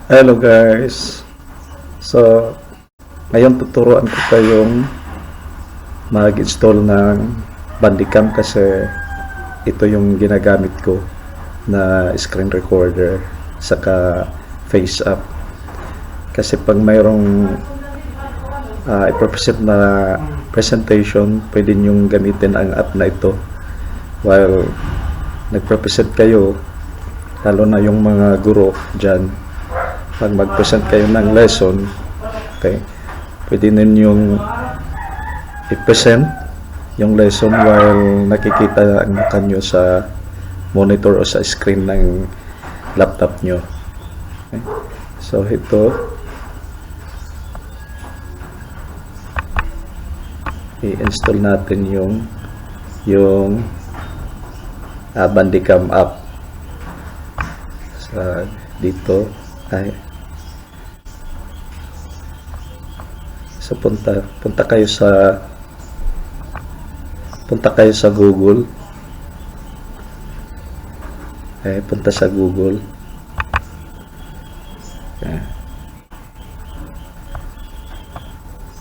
Hello guys. So, ngayon tuturuan ko kayong mag-install ng Bandicam kasi ito yung ginagamit ko na screen recorder saka face app. Kasi pag mayroong i-present na presentation, pwede nyong gamitin ang app na ito while nagpresent kayo, lalo na yung mga guro dyan. Pag mag-present kayo ng lesson, okay, pwede ninyong i-present yung lesson while nakikita ang mukha nyo sa monitor o sa screen ng laptop nyo. Okay. So ito, i-install natin yung Bandicam app sa dito. So punta kayo sa Google. Punta sa Google.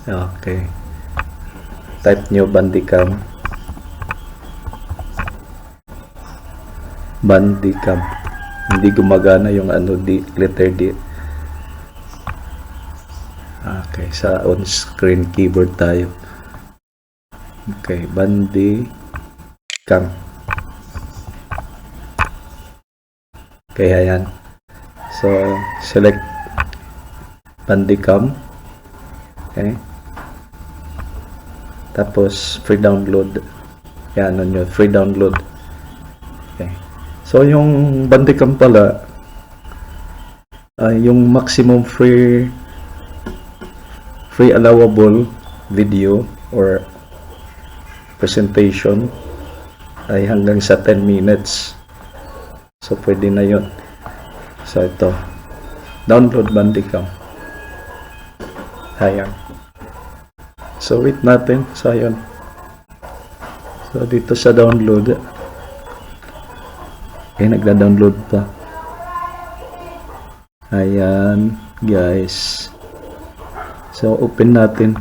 Okay. Type nyo Bandicam. Hindi gumagana yung letter D. Okay, sa on-screen keyboard tayo. Okay, Bandicam. Okay, ayan. So, select Bandicam. Okay. Tapos, free download. Yan, free download. Okay. So, yung Bandicam pala, yung maximum free allowable video or presentation ay hanggang sa 10 minutes. So, pwede na yun. So, ito. Download Bandicam. Ayan. So, wait natin. So, ayan. So, dito sa download. Nagda-download pa. Ayan, guys. So, open natin.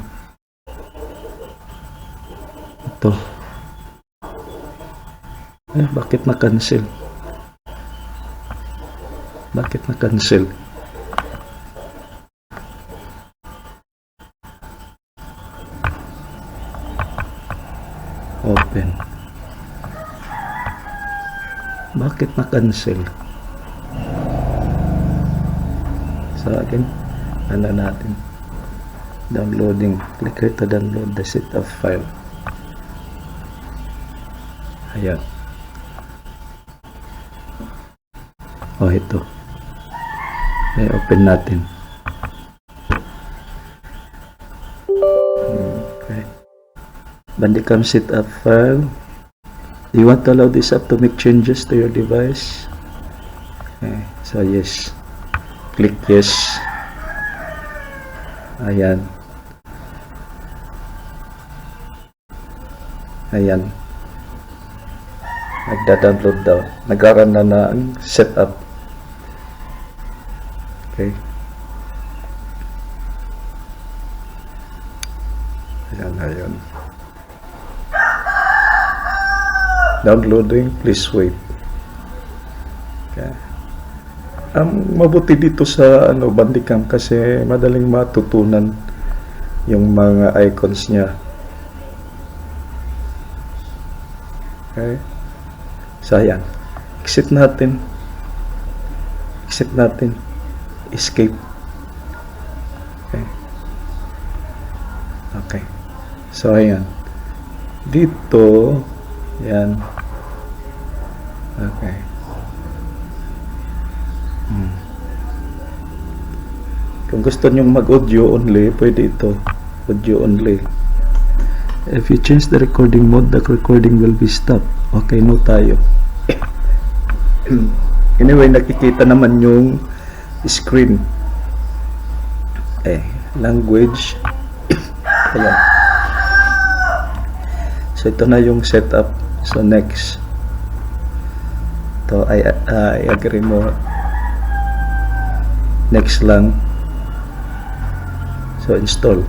Ito. Bakit na-cancel? Bakit na-cancel? Open. Bakit na-cancel? Sa akin, ano natin? Downloading. Click here to download the set of file. Ayan. Ito. Open natin. Okay. Bandicam setup file. Do you want to allow this app to make changes to your device? Okay. So yes. Click yes. Ayan. Ayan. Nagda-download daw. Nag-run na ang setup. Okay. Ayan. Downloading. Please wait. Okay. Ang mabuti dito sa Bandicam kasi madaling matutunan yung mga icons niya. Okay. So, ayan. Exit natin. Escape. Okay. So, ayan. Dito, ayan. Okay. Kung gusto nyong mag-audio only, pwede ito. Audio only. If you change the recording mode, the recording will be stopped. Okay, no tayo. Anyway, nakikita naman yung screen. Language. Ayan. So, ito na yung setup. So, next. Ito, I agree mo. Next lang. So, install.